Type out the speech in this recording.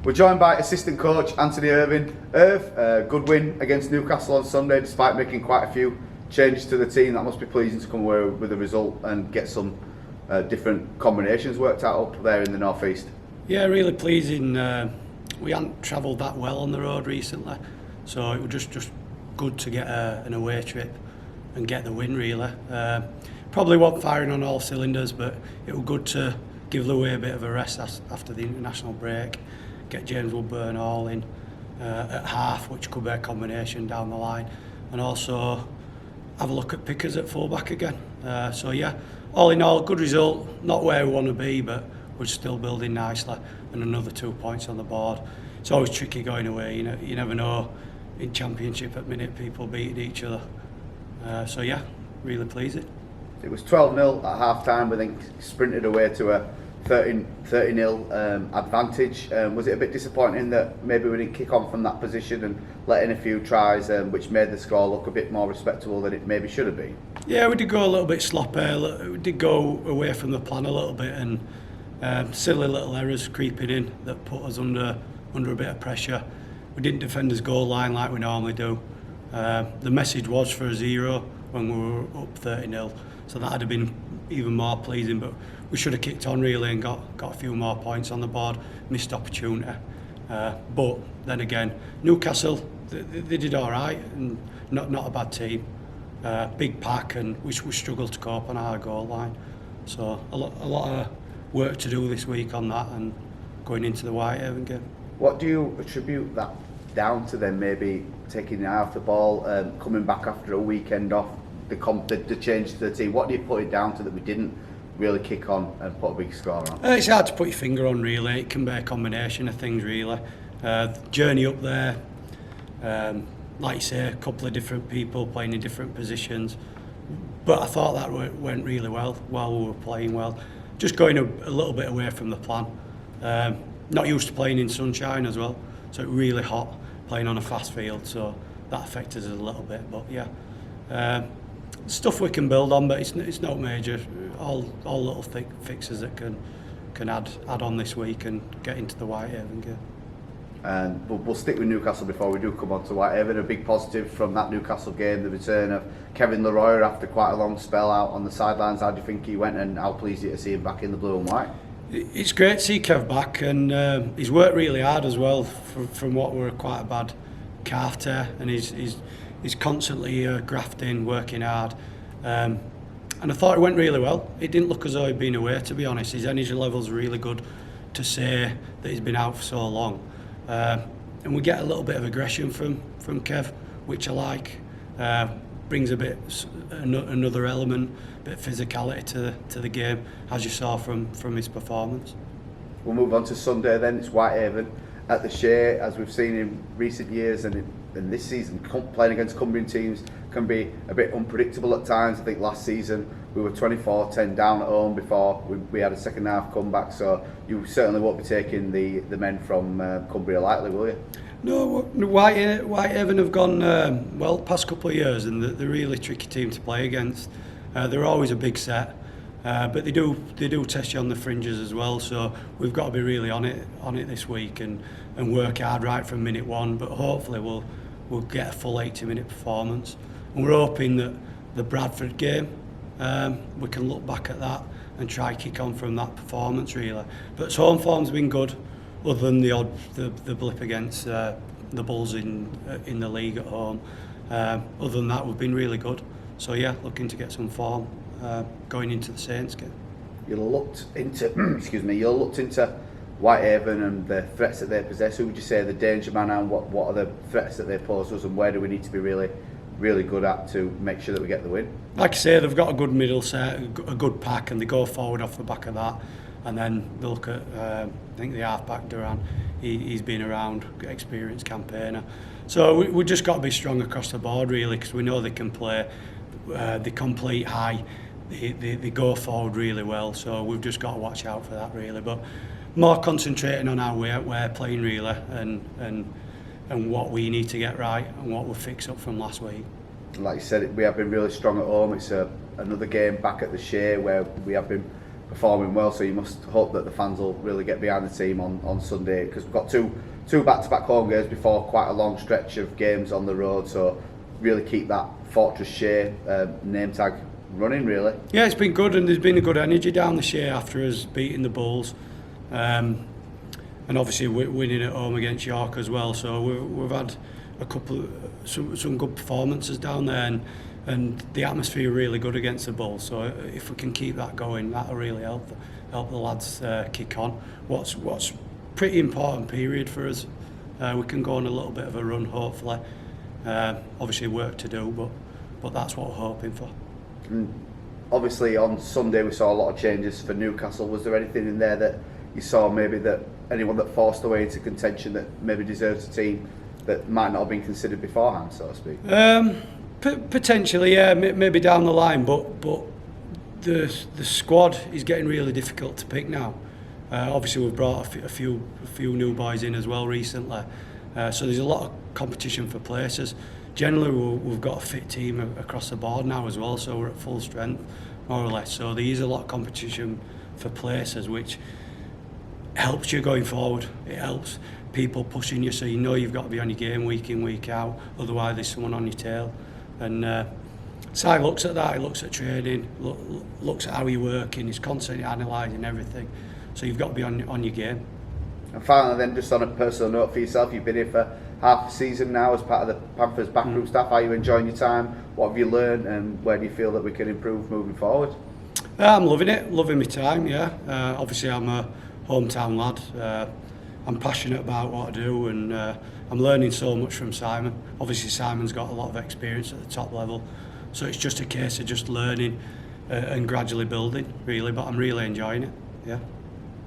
We're joined by assistant coach Anthony Irvine. Good win against Newcastle on Sunday despite making quite a few changes to the team. That must be pleasing to come away with a result and get some different combinations worked out up there in the North East. Yeah, really pleasing. We hadn't travelled that well on the road recently, so it was just good to get an away trip and get the win really. Probably wasn't firing on all cylinders, but it was good to give the way a bit of a rest after the international break. Get James Woodburn all in at half, which could be a combination down the line, and also have a look at Pickers at fullback again. So yeah, all in all, good result. Not where we want to be, but we're still building nicely, and another 2 points on the board. It's always tricky going away. You never know. In Championship at minute, people beating each other. So yeah, really pleasing. It was 12-0 at half-time, but then sprinted away to a 30-0 advantage. Was it a bit disappointing that maybe we didn't kick on from that position and let in a few tries, which made the score look a bit more respectable than it maybe should have been? Yeah, we did go a little bit sloppy. We did go away from the plan a little bit, and silly little errors creeping in that put us under a bit of pressure. We didn't defend his goal line like we normally do. The message was for a 0 when we were up 30-0, so that would have been even more pleasing, but we should have kicked on really and got a few more points on the board. Missed opportunity, but then again, Newcastle they did all right, and not a bad team. Big pack, and we struggled to cope on our goal line, so a lot of work to do this week on that and going into the Whitehaven game. What do you attribute that down to then? Maybe taking the eye off the ball, coming back after a weekend off, the change to the team. What do you put it down to that we didn't really kick on and put a big score on? It's hard to put your finger on really. It can be a combination of things really. Journey up there, like you say, a couple of different people playing in different positions. But I thought that went really well while we were playing well. Just going a little bit away from the plan. Not used to playing in sunshine as well, so it really hot playing on a fast field, so that affected us a little bit. But yeah, stuff we can build on, but it's not major. All little fixes that can add on this week and get into the Whitehaven game. And we'll stick with Newcastle before we do come on to Whitehaven. A big positive from that Newcastle game, the return of Kevin Leroy after quite a long spell out on the sidelines. How do you think he went, and how pleased are you to see him back in the blue and white? It's great to see Kev back, and he's worked really hard as well from what were quite a bad calf tear, and he's constantly grafting, working hard, and I thought it went really well. It didn't look as though he'd been away, to be honest. His energy level's really good to say that he's been out for so long, and we get a little bit of aggression from Kev, which I like. Brings a bit another element, bit of physicality to the game, as you saw from his performance. We'll move on to Sunday then. It's Whitehaven at the Shay. As we've seen in recent years and this season, playing against Cumbrian teams can be a bit unpredictable at times. I think last season we were 24-10 down at home before we had a second half comeback, so you certainly won't be taking the men from Cumbria lightly, will you? No, Whitehaven have gone well past couple of years, and they're a really tricky team to play against. They're always a big set, but they do test you on the fringes as well. So we've got to be really on it this week and work hard right from minute one. But hopefully we'll get a full 80-minute performance. And we're hoping that the Betfred game we can look back at that and try kick on from that performance really. But home form's been good, other than the blip against the Bulls in the league at home. Other than that, we've been really good. So yeah, looking to get some form going into the Saints game. You looked into Whitehaven and the threats that they possess. Who would you say the danger man, and what are the threats that they pose us, and where do we need to be really good at to make sure that we get the win? Like I say, they've got a good middle set, a good pack, and they go forward off the back of that. And then they look at, I think the half-back Duran, he's been around, experienced campaigner. So we just got to be strong across the board really, because we know they can play, they complete high, they go forward really well. So we've just got to watch out for that really. But more concentrating on how we're playing really, and what we need to get right and what we'll fix up from last week. Like you said, we have been really strong at home. It's another game back at the Shay where we have been performing well. So you must hope that the fans will really get behind the team on Sunday, because we've got two back-to-back home games before quite a long stretch of games on the road. So really keep that Fortress Shay name tag running, really. Yeah, it's been good, and there's been a good energy down the Shay after us beating the Bulls, and obviously winning at home against York as well. So we've had some good performances down there, and the atmosphere really good against the Bulls. So if we can keep that going, that'll really help the lads kick on. What's pretty important period for us. We can go on a little bit of a run, hopefully. Obviously work to do, but that's what we're hoping for. And obviously on Sunday we saw a lot of changes for Newcastle. Was there anything in there that you saw, maybe that anyone that forced their way into contention that maybe deserves a team that might not have been considered beforehand, so to speak? Potentially, yeah, maybe down the line, but the squad is getting really difficult to pick now. Obviously we've brought a few new boys in as well recently, so there's a lot of competition for places. Generally we've got a fit team across the board now as well, so we're at full strength more or less. So there is a lot of competition for places, which helps you going forward. It helps people pushing you, so you know you've got to be on your game week in, week out, otherwise there's someone on your tail. And Si looks at that, he looks at training, looks at how you're working, he's constantly analysing everything, so you've got to be on your game. And finally then, just on a personal note for yourself, you've been here for half a season now as part of the Panthers backroom staff. Are you enjoying your time? What have you learned, and where do you feel that we can improve moving forward? I'm loving it, loving my time, yeah. Obviously I'm a hometown lad. I'm passionate about what I do, and I'm learning so much from Simon. Obviously Simon's got a lot of experience at the top level, so it's just a case of just learning and gradually building, really, but I'm really enjoying it, yeah.